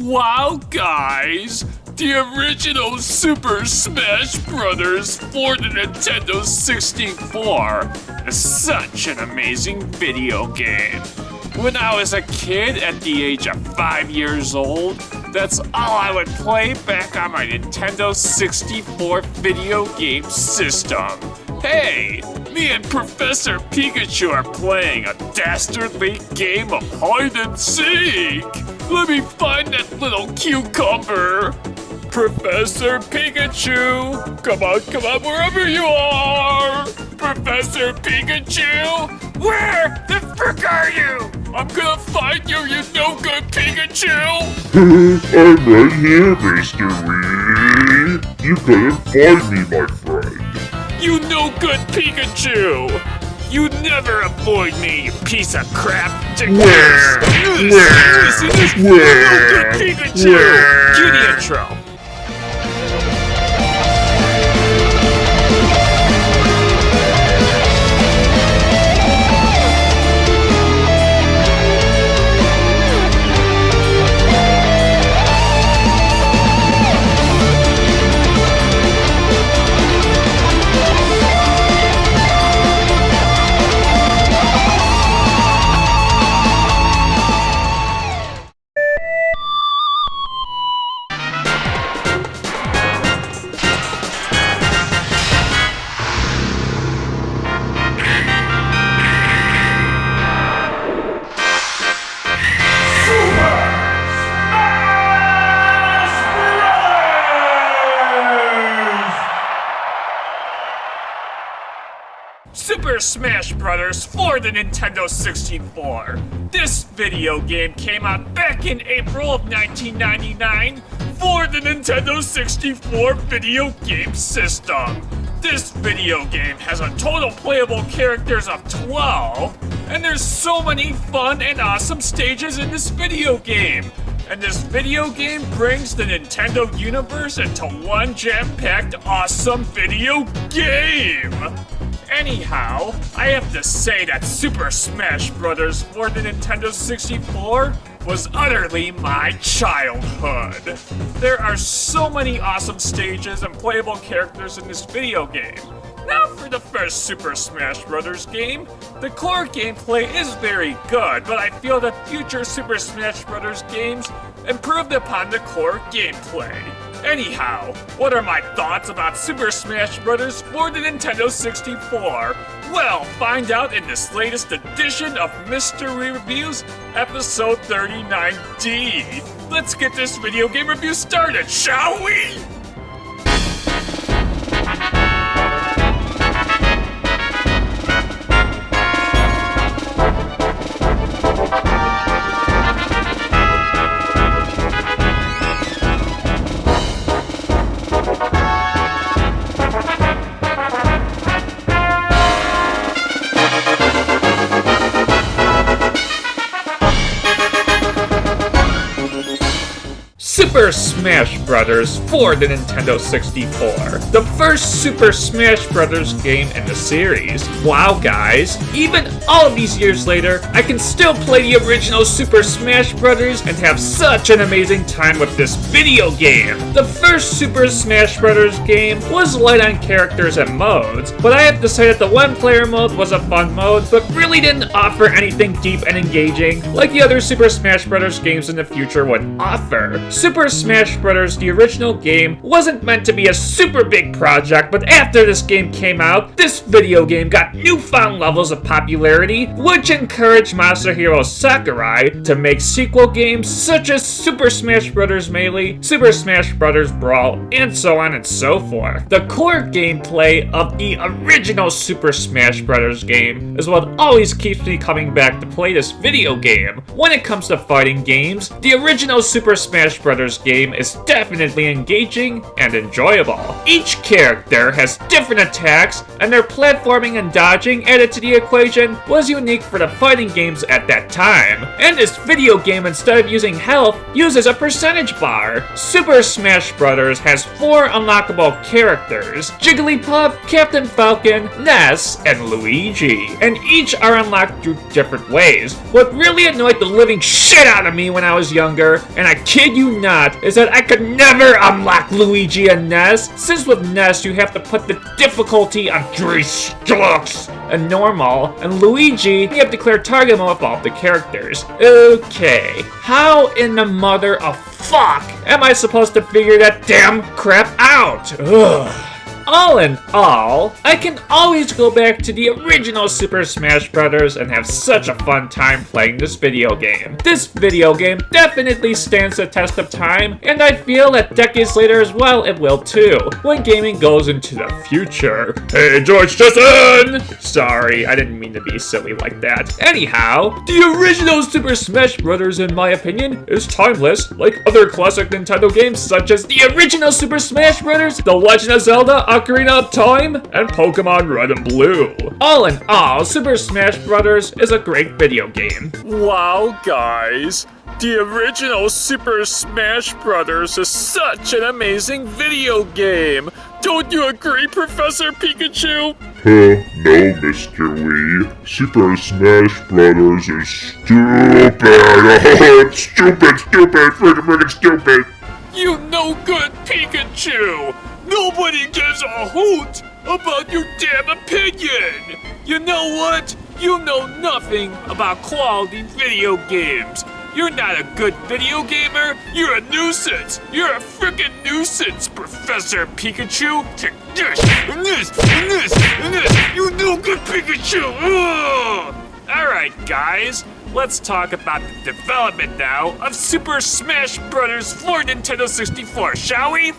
Wow, guys! The original Super Smash Bros. For the Nintendo 64 is such an amazing video game. When I was a kid at the age of 5 years old, that's all I would play back on my Nintendo 64 video game system. Hey, me and Professor Pikachu are playing a dastardly game of hide and seek. Let me find that little cucumber. Professor Pikachu, come on, wherever you are. Professor Pikachu, where the frick are you? I'm gonna find you, you no-good Pikachu! I'm right here, Mr. Wee. You couldn't find me, my friend. You no-good Pikachu! You never avoid me, you piece of crap! Where? You no-good Pikachu! Cue the intro. Super Smash Bros. For the Nintendo 64. This video game came out back in April of 1999 for the Nintendo 64 video game system. This video game has a total playable characters of 12, and there's so many fun and awesome stages in this video game. And this video game brings the Nintendo universe into one jam-packed awesome video game. Anyhow, I have to say that Super Smash Bros. For the Nintendo 64 was utterly my childhood. There are so many awesome stages and playable characters in this video game. Now for the first Super Smash Bros. Game, the core gameplay is very good, but I feel that future Super Smash Bros. Games improved upon the core gameplay. Anyhow, what are my thoughts about Super Smash Bros. For the Nintendo 64? Well, find out in this latest edition of Mr. Rereviews, episode 39D. Let's get this video game review started, shall we? Super Smash Bros. For the Nintendo 64. The first Super Smash Bros. Game in the series. Wow, guys, even all of these years later, I can still play the original Super Smash Bros. And have such an amazing time with this video game. The first Super Smash Bros. Game was light on characters and modes, but I have to say that the one-player mode was a fun mode, but really didn't offer anything deep and engaging like the other Super Smash Bros. Games in the future would offer. Super Smash Bros., the original game, wasn't meant to be a super big project, but after this game came out, this video game got newfound levels of popularity, which encouraged Masahiro Sakurai to make sequel games such as Super Smash Bros. Melee, Super Smash Bros. Brawl, and so on and so forth. The core gameplay of the original Super Smash Bros. Game is what always keeps me coming back to play this video game. When it comes to fighting games, the original Super Smash Bros. Bros. Game is definitely engaging and enjoyable. Each character has different attacks, and their platforming and dodging added to the equation was unique for the fighting games at that time. And this video game, instead of using health, uses a percentage bar. Super Smash Bros. Has 4 unlockable characters: Jigglypuff, Captain Falcon, Ness, and Luigi, and each are unlocked through different ways. What really annoyed the living shit out of me when I was younger, and I kid you not, is that I could never unlock Luigi and Ness, since with Ness you have to put the difficulty on 3 strokes and normal, and Luigi, you have to clear target mode of all the characters. Okay, how in the mother of fuck am I supposed to figure that damn crap out? Ugh. All in all, I can always go back to the original Super Smash Bros. And have such a fun time playing this video game. This video game definitely stands the test of time, and I feel that decades later as well it will too, when gaming goes into the future. Hey, George Justin! Sorry, I didn't mean to be silly like that. Anyhow, the original Super Smash Bros. In my opinion is timeless, like other classic Nintendo games such as the original Super Smash Bros., The Legend of Zelda, Ocarina of Time, and Pokemon Red and Blue. All in all, Super Smash Bros. Is a great video game. Wow, guys. The original Super Smash Bros. Is such an amazing video game. Don't you agree, Professor Pikachu? No, Mr. Wii. Super Smash Bros. Is stupid. Oh, it's stupid, freaking stupid. You no good Pikachu! Nobody gives a hoot about your damn opinion! You know what? You know nothing about quality video games. You're not a good video gamer. You're a nuisance. You're a frickin' nuisance, Professor Pikachu. Take this, and this, and this, and this. You no good Pikachu! Ugh! Alright, guys. Let's talk about the development now of Super Smash Bros. For Nintendo 64, shall we?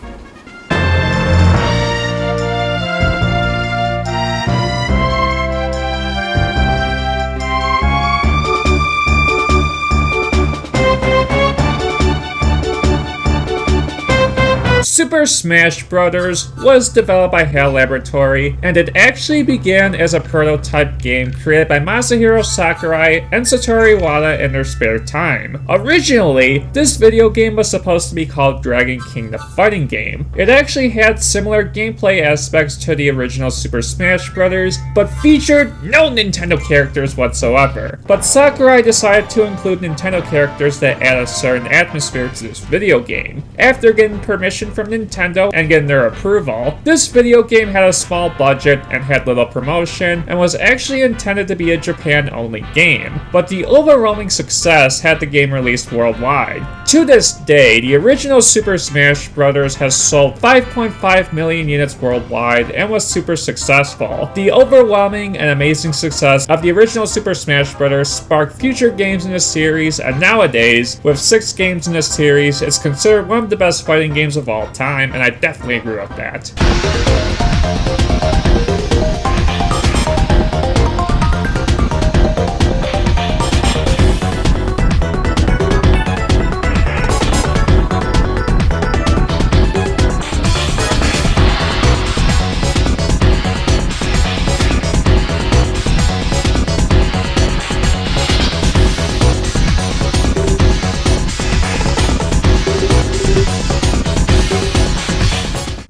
Super Smash Bros. Was developed by HAL Laboratory, and it actually began as a prototype game created by Masahiro Sakurai and Satoru Iwata in their spare time. Originally, this video game was supposed to be called Dragon King the Fighting Game. It actually had similar gameplay aspects to the original Super Smash Bros., but featured no Nintendo characters whatsoever. But Sakurai decided to include Nintendo characters that add a certain atmosphere to this video game. After getting permission from Nintendo and getting their approval, this video game had a small budget and had little promotion, and was actually intended to be a Japan-only game, but the overwhelming success had the game released worldwide. To this day, the original Super Smash Bros. Has sold 5.5 million units worldwide and was super successful. The overwhelming and amazing success of the original Super Smash Bros. Sparked future games in the series, and nowadays, with 6 games in the series, it's considered one of the best fighting games of all time, and I definitely agree with that.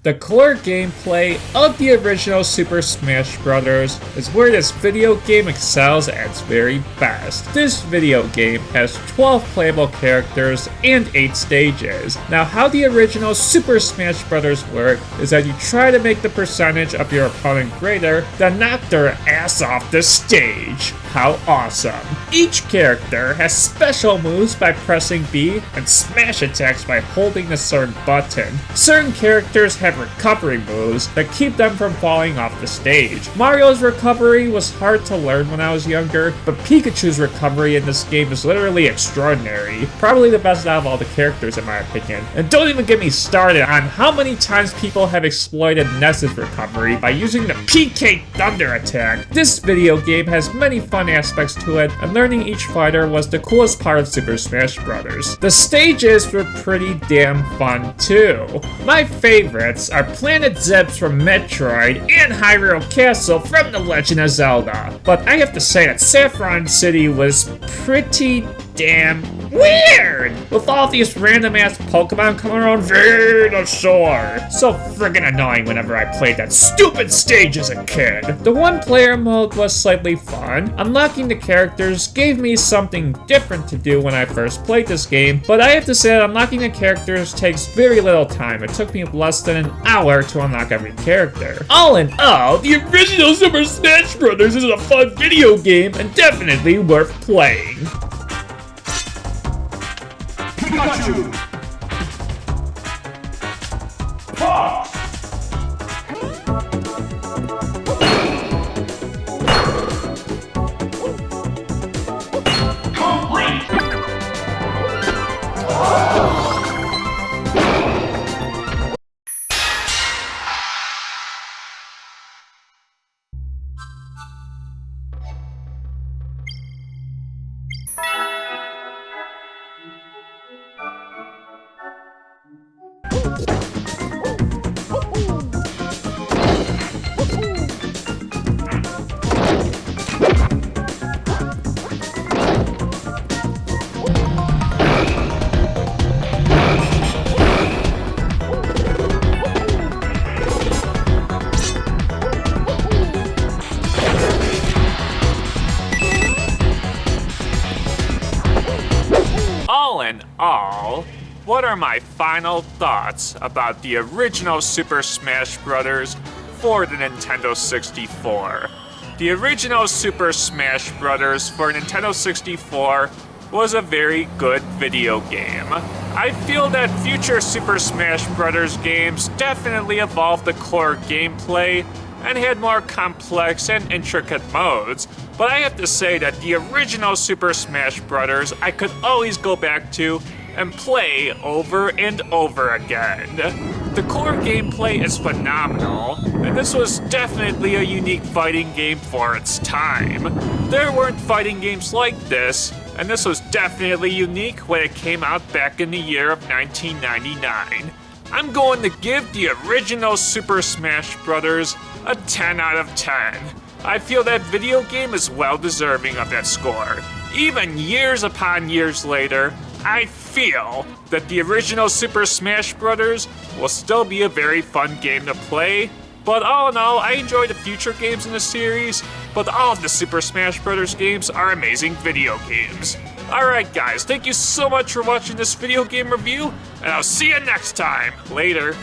The core gameplay of the original Super Smash Bros. Is where this video game excels at its very best. This video game has 12 playable characters and 8 stages. Now, how the original Super Smash Bros. Work is that you try to make the percentage of your opponent greater, then knock their ass off the stage. How awesome. Each character has special moves by pressing B and smash attacks by holding a certain button. Certain characters have have recovery moves that keep them from falling off the stage. Mario's recovery was hard to learn when I was younger, but Pikachu's recovery in this game is literally extraordinary. Probably the best out of all the characters in my opinion. And don't even get me started on how many times people have exploited Ness's recovery by using the PK Thunder attack. This video game has many fun aspects to it, and learning each fighter was the coolest part of Super Smash Bros. The stages were pretty damn fun too. My favorites are Planet Zips from Metroid and Hyrule Castle from The Legend of Zelda. But I have to say that Saffron City was pretty damn weird! With all these random ass Pokemon coming around, Venusaur! So friggin' annoying whenever I played that stupid stage as a kid. The one player mode was slightly fun. Unlocking the characters gave me something different to do when I first played this game, but I have to say that unlocking the characters takes very little time. It took me less than an hour to unlock every character. All in all, the original Super Smash Bros. Is a fun video game and definitely worth playing. Pikachu! Fox! All in all, what are my final thoughts about the original Super Smash Bros. For the Nintendo 64? The original Super Smash Bros. For Nintendo 64 was a very good video game. I feel that future Super Smash Bros. Games definitely evolved the core gameplay and had more complex and intricate modes, but I have to say that the original Super Smash Bros. I could always go back to and play over and over again. The core gameplay is phenomenal, and this was definitely a unique fighting game for its time. There weren't fighting games like this, and this was definitely unique when it came out back in the year of 1999. I'm going to give the original Super Smash Bros. A 10 out of 10. I feel that video game is well deserving of that score. Even years upon years later, I feel that the original Super Smash Bros. Will still be a very fun game to play. But all in all, I enjoy the future games in the series, but all of the Super Smash Bros. Games are amazing video games. Alright guys, thank you so much for watching this video game review, and I'll see you next time. Later.